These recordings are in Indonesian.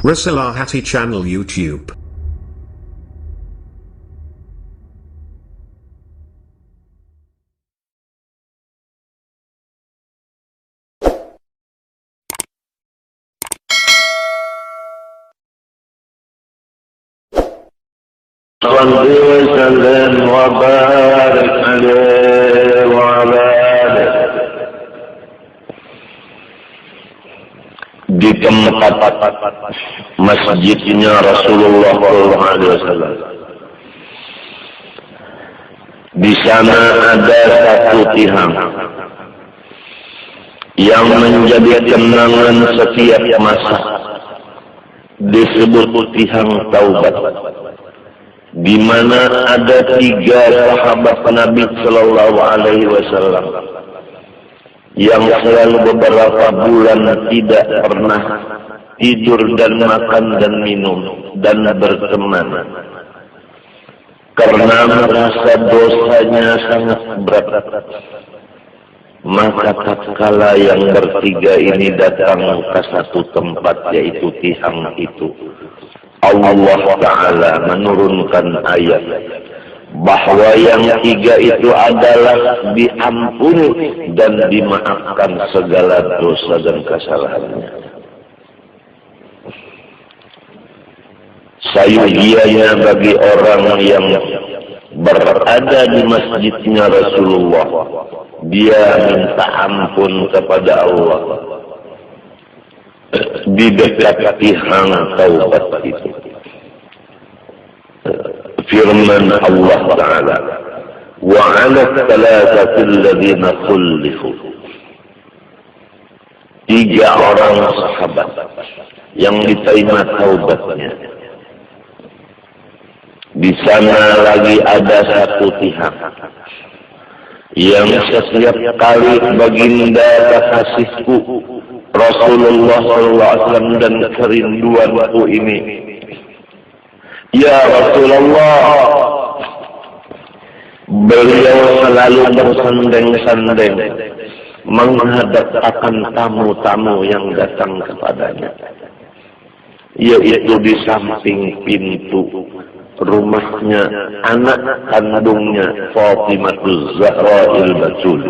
Rasalah Hati Channel YouTube. صل وسلم وبارك عليه وعلى آله. Di tempat masjidnya Rasulullah SAW, di sana ada satu tiang yang menjadi kenangan setiap masa, disebut tiang taubat, di mana ada 3 sahabat Nabi Sallallahu Alaihi Wasallam yang selalu beberapa bulan tidak pernah tidur dan makan dan minum dan berteman karena merasa dosanya sangat berat. Maka tatkala yang bertiga ini datang ke satu tempat, yaitu tiang itu, Allah Ta'ala menurunkan ayat bahwa yang 3 itu adalah diampuni dan dimaafkan segala dosa dan kesalahannya. Sayudianya bagi orang yang berada di masjidnya Rasulullah, dia minta ampun kepada Allah di dekat tiang taubat itu. Firman Allah Ta'ala, wa 'ala thalathati alladhina khulifu, 3 orang sahabat yang diterima taubatnya. Di sana lagi ada satu tiang yang setiap kali baginda kekasihku Rasulullah SAW dan kerinduanku ini, ya Rasulullah, beliau selalu bersandeng-sandeng menghadap akan tamu-tamu yang datang kepadanya, yaitu di samping pintu rumahnya anak kandungnya Fatimah Zahra'il Batul.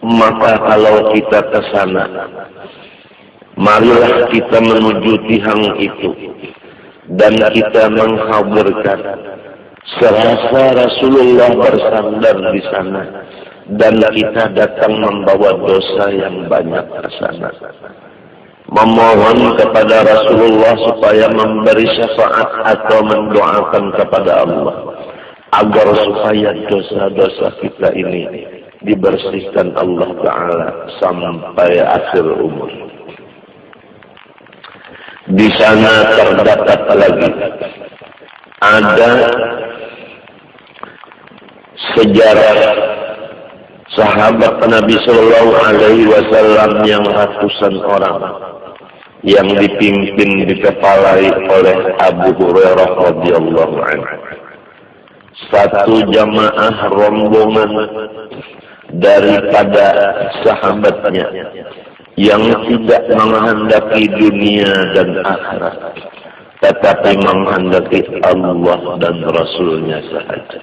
Maka kalau kita ke sana, marilah kita menuju tiang itu dan kita menghadirkan serasa Rasulullah bersandar di sana, dan kita datang membawa dosa yang banyak ke sana, memohon kepada Rasulullah supaya memberi syafaat atau mendoakan kepada Allah agar supaya dosa-dosa kita ini dibersihkan Allah Ta'ala sampai akhir umur. Di sana terdapat lagi ada sejarah sahabat Nabi Sallallahu Alaihi Wasallam yang ratusan orang yang dipimpin, dikepalai oleh Abu Hurairah radhiyallahu anhu. Satu jamaah rombongan daripada sahabatnya yang tidak menghendaki dunia dan akhirat, tetapi menghendaki Allah dan Rasulnya sahaja.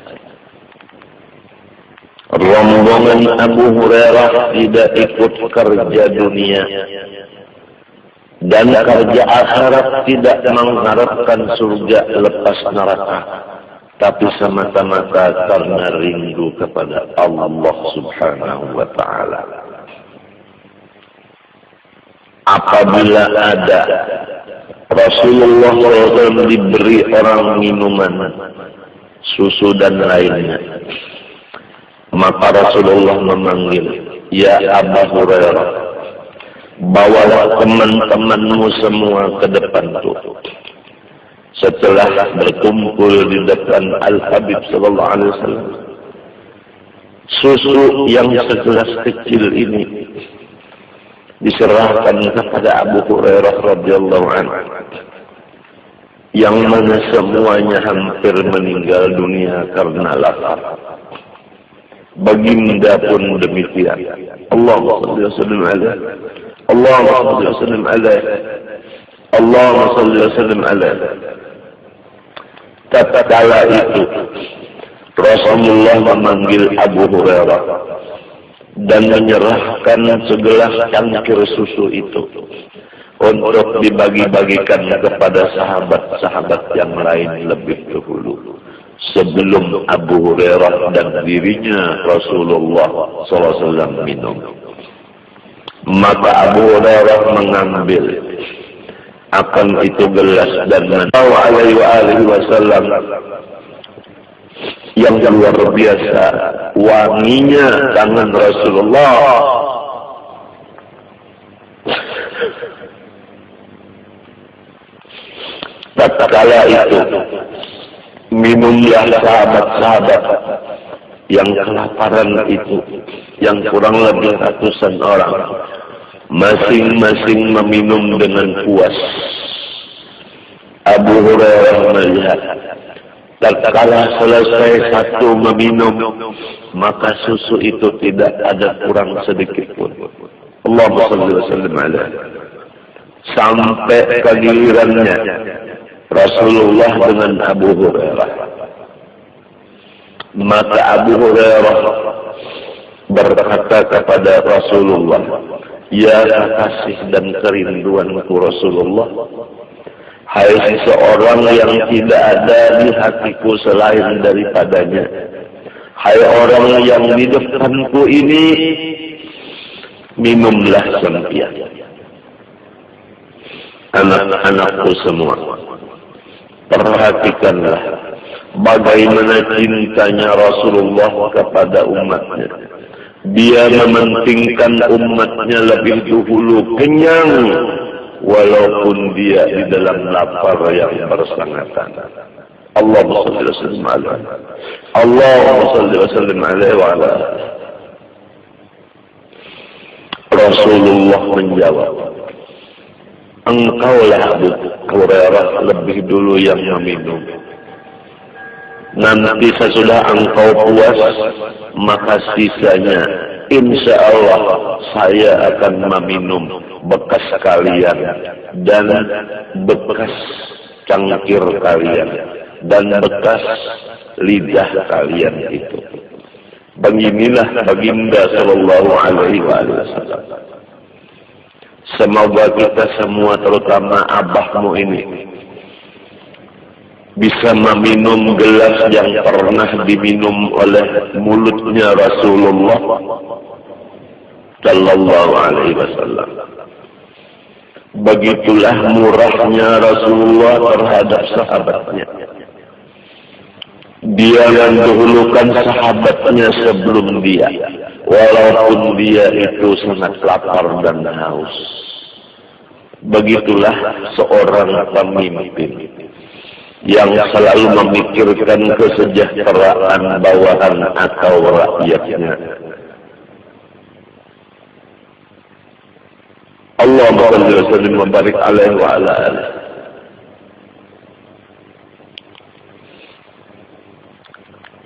Rombongan Abu Hurairah tidak ikut kerja dunia dan kerja akhirat, tidak mengharapkan surga lepas neraka, tapi semata-mata karena rindu kepada Allah Subhanahu wa Ta'ala. Apabila ada Rasulullah SAW diberi orang minuman, susu dan lainnya, maka Rasulullah memanggil, ya Abu Hurairah, bawalah teman-temanmu semua ke depan tuh. Setelah berkumpul di depan Al-Habib Sallallahu Alaihi Wasallam, susu yang segelas kecil ini diserahkan kepada Abu Hurairah radhiyallahu anhu, yang mana semuanya hampir meninggal dunia karena lapar. Baginda pun demikian. Allahumma salli wa sallim alaihi. Allahumma salli wa sallim alaihi. Allahumma salli wa sallim alaihi. Tatkala itu Rasulullah memanggil Abu Hurairah dan menyerahkan segelas cangkir susu itu untuk dibagi-bagikan kepada sahabat-sahabat yang lain lebih dahulu sebelum Abu Hurairah dan dirinya Rasulullah SAW minum. Maka Abu Hurairah mengambil akan itu gelas dan Nabi alaihi wasallam yang luar biasa wanginya tangan Rasulullah. Tatkala itu minumlah sahabat-sahabat yang kelaparan itu, yang kurang lebih ratusan orang, masing-masing meminum dengan puas. Abu Hurairah melihat, tatkala selesai satu meminum, maka susu itu tidak ada kurang sedikit pun. Allahumma shalli wa sallim alaihi. Sampai ke gilirannya Rasulullah dengan Abu Hurairah. Maka Abu Hurairah berkata kepada Rasulullah, "Ya kasih dan kerinduanku Rasulullah, hai seseorang yang tidak ada di hatiku selain daripadanya, hai orang yang di depanku ini, minumlah senantiasa. Anak-anakku semua, perhatikanlah bagaimana cintanya Rasulullah kepada umatnya. Dia mementingkan umatnya lebih dahulu kenyang, walaupun dia di dalam lapar yang bersangatan. Allahumma shalli wa sallim alaihi. Allahumma shalli wa sallim alaihi wa ala. Rasulullah menjawab, engkaulah Abu Hurairah lebih dulu yang meminum. Nanti sesudah engkau puas, maka sisanya insya Allah saya akan meminum bekas kalian dan bekas cangkir kalian dan bekas lidah kalian itu. Beginilah baginda sallallahu alaihi wasallam. Semoga kita semua, terutama abahmu ini, bisa meminum gelas yang pernah diminum oleh mulutnya Rasulullah sallallahu alaihi wasallam. Begitulah murahnya Rasulullah terhadap sahabatnya. Dia mendahulukan sahabatnya sebelum dia, walaupun dia itu sangat lapar dan haus. Begitulah seorang pemimpin yang selalu memikirkan kesejahteraan bawahan atau rakyatnya. Allahumma shalli wa sallim wa barik alaihi wa ala alihi.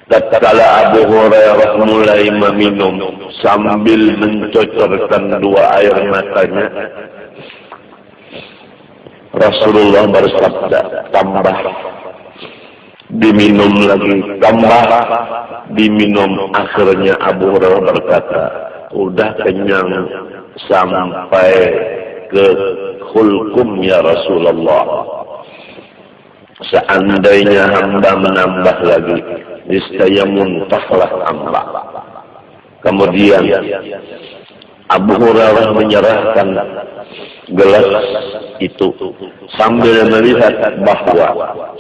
Tatkala Abu Hurairah mulai meminum sambil mencocorkan dua air matanya, Rasulullah bersabda, tambah, diminum lagi, tambah, diminum. Akhirnya Abu Hurairah berkata, udah kenyang sampai ke hulkum ya Rasulullah. Seandainya hamba menambah lagi, niscaya muntahlah hamba. Kemudian Abu Hurairah menyerahkan gelas itu sambil melihat bahwa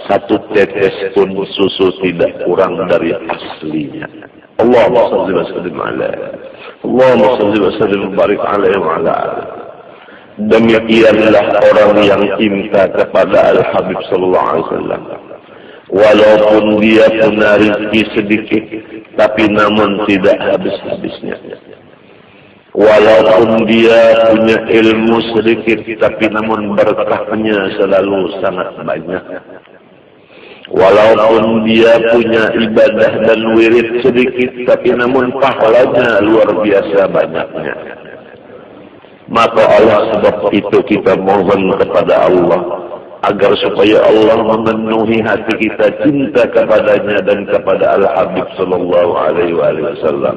satu tetes pun susu tidak kurang dari aslinya. Allahumma shalli wa sallim alaihi. Allahumma shalli wa sallim wa barik alaihi wa ala alihi. Demikianlah orang yang cinta kepada Al-Habib sallallahu alaihi wasallam. Walaupun dia punya rezeki sedikit, tapi namun tidak habis-habisnya. Walaupun dia punya ilmu sedikit, tapi namun berkahnya selalu sangat banyak. Walaupun dia punya ibadah dan wirid sedikit, tapi namun pahalanya luar biasa banyaknya. Maka oleh sebab itu kita mohon kepada Allah agar supaya Allah memenuhi hati kita cinta kepadanya dan kepada Al-Habib sallallahu alaihi wasallam.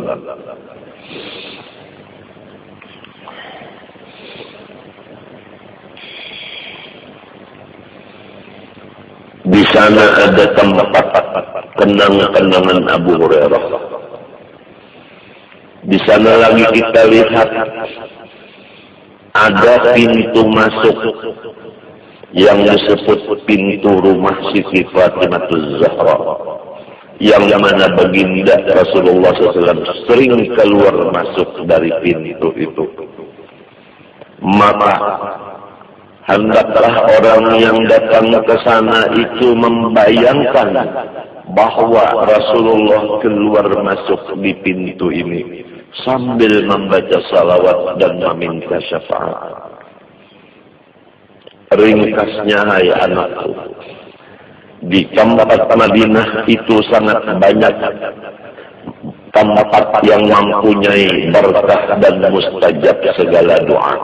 Di sana ada tempat kenang-kenangan Abu Hurairah. Di sana lagi kita lihat ada pintu masuk yang disebut pintu rumah Siti Fatimah Zahra, yang mana baginda Rasulullah SAW sering keluar masuk dari pintu itu. Maka hendaklah orang yang datang ke sana itu membayangkan bahwa Rasulullah keluar masuk di pintu ini sambil membaca salawat dan meminta syafaat. Ringkasnya, hai anakku, di tempat Madinah itu sangat banyak tempat yang mempunyai berkah dan mustajab segala doa.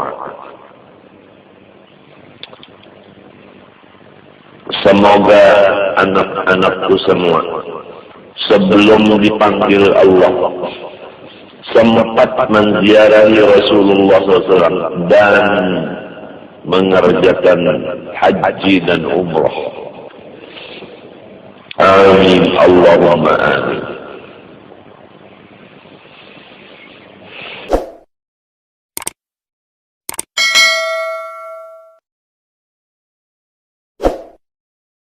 Semoga anak-anakku semua sebelum dipanggil Allah sempat menziarahi Rasulullah SAW dan mengerjakan haji dan umrah. Amin Allahumma amin.